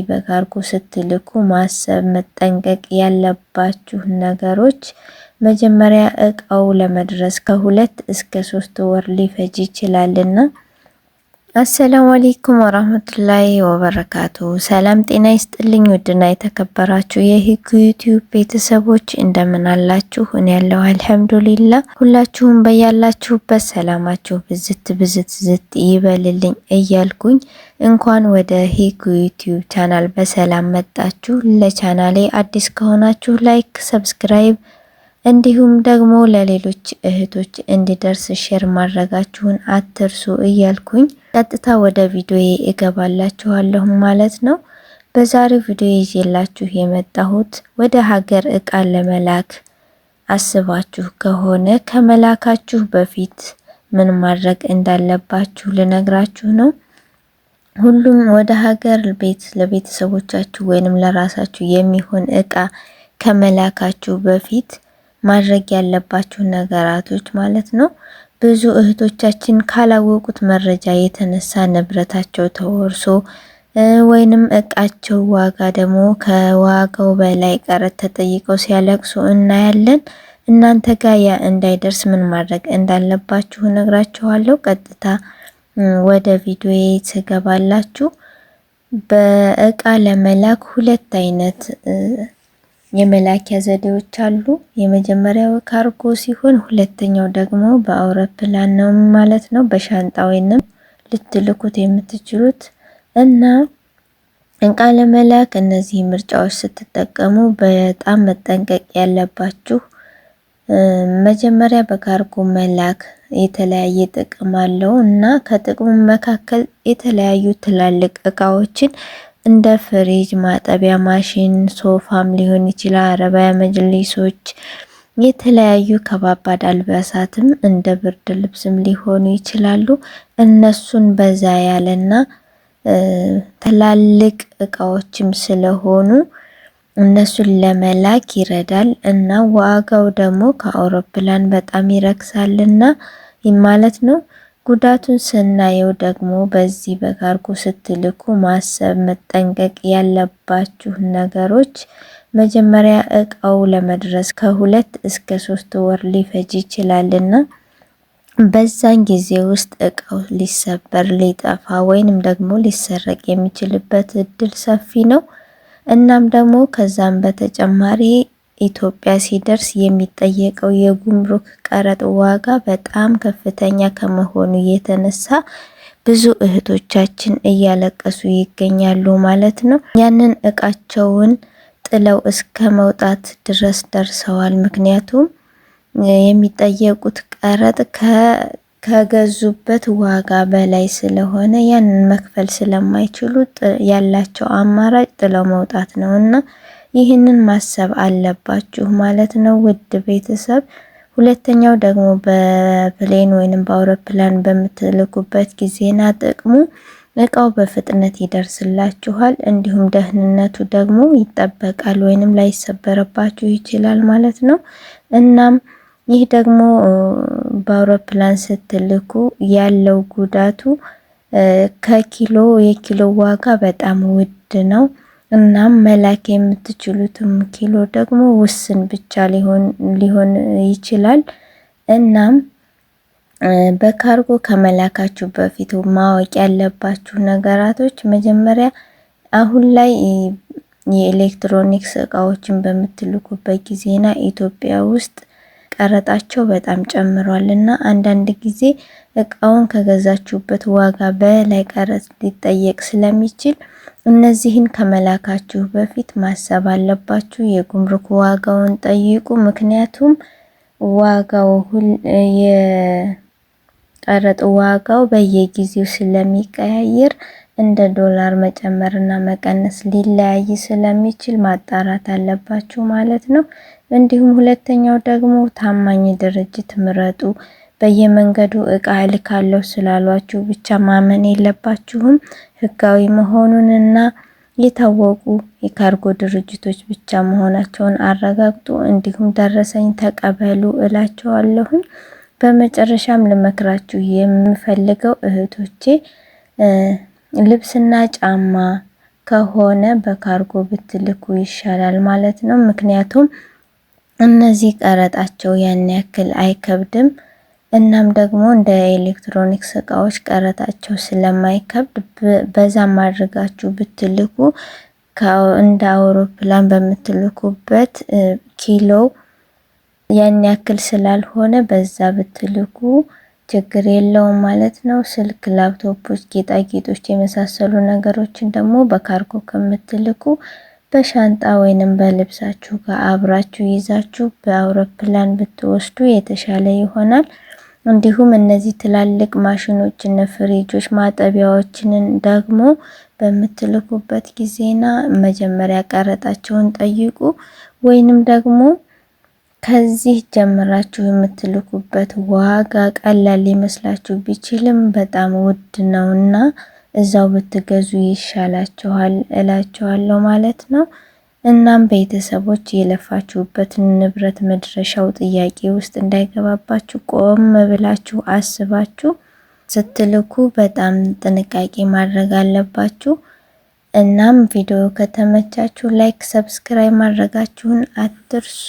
በካርጎ ስትልኩ ማሰብ መጠንቀቅ ያለባችሁ ነገሮች፣ መጀመሪያ እቃው ለመድረስ ከ2 እስከ 3 ወር ሊፈጅ ይችላልና። አሰላሙ አለይኩም ወራህመቱላሂ ወበረካቱ። ሰላም ጤና ይስጥልኝ። ውድና የተከበራችሁ የሂጉ ዩቲዩብ ቤተሰቦች እንደምን አላችሁ? እኔ ያለው አልሐምዱሊላህ። ሁላችሁም በያላችሁበት ሰላማችሁ ብዝት ይበልልኝ እያልኩኝ እንኳን ወደ ሂጉ ዩቲዩብ ቻናል በሰላም መጣችሁ። ለቻናሌ አዲስ ከሆናችሁ ላይክ፣ ሰብስክራይብ እንዲሁም ደግሞ ለሌሎች እህቶች እንዲደርስ ሼር ማድረጋችሁን አትርሱ እያልኩኝ ቀጥታ ወደ ቪዲዮ እገባላችኋለሁ ማለት ነው። በዛሬው ቪዲዮ ይዤላችሁ የመጣሁት ወደ ሀገር እቃ ለመላክ አስባችሁ ከሆነ ከመላካችሁ በፊት ምን ማድረግ እንዳለባችሁ ልነግራችሁ ነው። ሁሉም ወደ ሀገር ቤት ለቤተሰቦቻችሁ ወይንም ለራሳችሁ የሚሆን እቃ ከመላካችሁ በፊት ማድረግ ያለባችሁ ነገራቶች ማለት ነው። ብዙ እህቶቻችን ካላወቁት መረጃ የተነሳ ንብረታቸው ተወርሶ ወይንም እቃቸው ዋጋ ደግሞ ከዋጋው በላይ ቀረጥ ተጠይቀው ሲያለቅሱ እናያለን። እናንተ ጋር ያ እንዳይደርስ ምን ማድረግ እንዳለባችሁ ነግራችኋለሁ። ቀጥታ ወደ ቪዲዮ ትገባላችሁ። በእቃ ለመላክ 2 አይነት የመላኪያ ዘዴዎች አሉ። የመጀመሪያው ካርጎ ሲሆን ሁለተኛው ደግሞ በአውሮፕላን ነው ማለት ነው። በሻንጣ ወይንም ልትልኩት የምትችሉት እና እቃ ለመላክ እነዚህ ምርጫዎች ስትጠቀሙ በጣም መጠንቀቅ ያለባችሁ፣ መጀመሪያ በካርጎ መላክ የተለያየ ጥቅም አለው እና ከጥቅሙ መካከል የተለያዩ ትላልቅ እቃዎችን እንደ ፍሪጅ፣ ማጠቢያ ማሽን፣ ሶፋም ሊሆን ይችላል፣ አረቢያ መጅሊሶች፣ የተለያዩ ከባባድ አልባሳትም እንደ ብርድ ልብስም ሊሆኑ ይችላሉ። እነሱን በዛ ያለና ትላልቅ እቃዎችም ስለሆኑ እነሱን ለመላክ ይረዳል እና ዋጋው ደግሞ ከአውሮፕላን በጣም ይረክሳልና ማለት ነው። ጉዳቱን ስናየው ደግሞ በዚህ በካርጎ ስትልኩ ማሰብ መጠንቀቅ ያለባችሁ ነገሮች፣ መጀመሪያ እቃው ለመድረስ ከ2 እስከ 3 ወር ሊፈጅ ይችላልና በዛን ጊዜ ውስጥ እቃው ሊሰበር፣ ሊጠፋ ወይንም ደግሞ ሊሰረቅ የሚችልበት እድል ሰፊ ነው። እናም ደግሞ ከዛም በተጨማሪ ኢትዮጵያ ሲደርስ የሚጠየቀው የጉምሩክ ቀረጥ ዋጋ በጣም ከፍተኛ ከመሆኑ የተነሳ ብዙ እህቶቻችን እያለቀሱ ይገኛሉ ማለት ነው። ያንን እቃቸውን ጥለው እስከ መውጣት ድረስ ደርሰዋል። ምክንያቱም የሚጠየቁት ቀረጥ ከገዙበት ዋጋ በላይ ስለሆነ ያንን መክፈል ስለማይችሉ ያላቸው አማራጭ ጥለው መውጣት ነውና ይህንን ማሰብ አለባችሁ ማለት ነው ውድ ቤተሰብ። ሁለተኛው ደግሞ በፕሌን ወይንም በአውሮፕላን በምትልኩበት ጊዜና ጥቅሙ እቃው በፍጥነት ይደርስላችኋል፣ እንዲሁም ደህንነቱ ደግሞ ይጠበቃል ወይንም ላይሰበረባችሁ ይችላል ማለት ነው። እናም ይህ ደግሞ በአውሮፕላን ስትልኩ ያለው ጉዳቱ የኪሎ ዋጋ በጣም ውድ ነው። እናም መላክ የምትችሉትም ኪሎ ደግሞ ውስን ብቻ ሊሆን ይችላል። እናም በካርጎ ከመላካችሁ በፊት ማወቅ ያለባችሁ ነገራቶች፣ መጀመሪያ አሁን ላይ የኤሌክትሮኒክስ እቃዎችን በምትልኩበት ጊዜና ኢትዮጵያ ውስጥ ቀረጣቸው በጣም ጨምሯል እና አንዳንድ ጊዜ እቃውን ከገዛችሁበት ዋጋ በላይ ቀረጥ ሊጠየቅ ስለሚችል እነዚህን ከመላካችሁ በፊት ማሰብ አለባችሁ። የጉምሩክ ዋጋውን ጠይቁ። ምክንያቱም ዋጋው የቀረጥ ዋጋው በየጊዜው ስለሚቀያየር እንደ ዶላር መጨመርና መቀነስ ሊለያይ ስለሚችል ማጣራት አለባችሁ ማለት ነው። እንዲሁም ሁለተኛው ደግሞ ታማኝ ድርጅት ምረጡ። በየመንገዱ እቃ እልካለሁ ስላሏችሁ ብቻ ማመን የለባችሁም። ህጋዊ መሆኑንና የታወቁ የካርጎ ድርጅቶች ብቻ መሆናቸውን አረጋግጡ። እንዲሁም ደረሰኝ ተቀበሉ እላችኋለሁ። በመጨረሻም ልመክራችሁ የምፈልገው እህቶቼ ልብስና ጫማ ከሆነ በካርጎ ብትልኩ ይሻላል ማለት ነው። ምክንያቱም እነዚህ ቀረጣቸው ያን ያክል አይከብድም። እናም ደግሞ እንደ ኤሌክትሮኒክስ እቃዎች ቀረጣቸው ስለማይከብድ በዛ ማድረጋችሁ ብትልኩ እንደ አውሮፕላን በምትልኩበት ኪሎ ያን ያክል ስላልሆነ በዛ ብትልኩ ችግር የለውም ማለት ነው። ስልክ፣ ላፕቶፖች፣ ጌጣጌጦች የመሳሰሉ ነገሮችን ደግሞ በካርጎ ከምትልኩ በሻንጣ ወይንም በልብሳችሁ ጋር አብራችሁ ይዛችሁ በአውሮፕላን ብትወስዱ የተሻለ ይሆናል። እንዲሁም እነዚህ ትላልቅ ማሽኖች እነ ፍሪጆች፣ ማጠቢያዎችን ደግሞ በምትልኩበት ጊዜና መጀመሪያ ቀረጣቸውን ጠይቁ። ወይንም ደግሞ ከዚህ ጀምራችሁ የምትልኩበት ዋጋ ቀላል ሊመስላችሁ ቢችልም በጣም ውድ ነውና እዛው ብትገዙ ይሻላችኋል እላችኋለሁ ማለት ነው። እናም ቤተሰቦች የለፋችሁበትን ንብረት መድረሻው ጥያቄ ውስጥ እንዳይገባባችሁ ቆም ብላችሁ አስባችሁ ስትልኩ በጣም ጥንቃቄ ማድረግ አለባችሁ። እናም ቪዲዮ ከተመቻችሁ ላይክ፣ ሰብስክራይብ ማድረጋችሁን አትርሱ።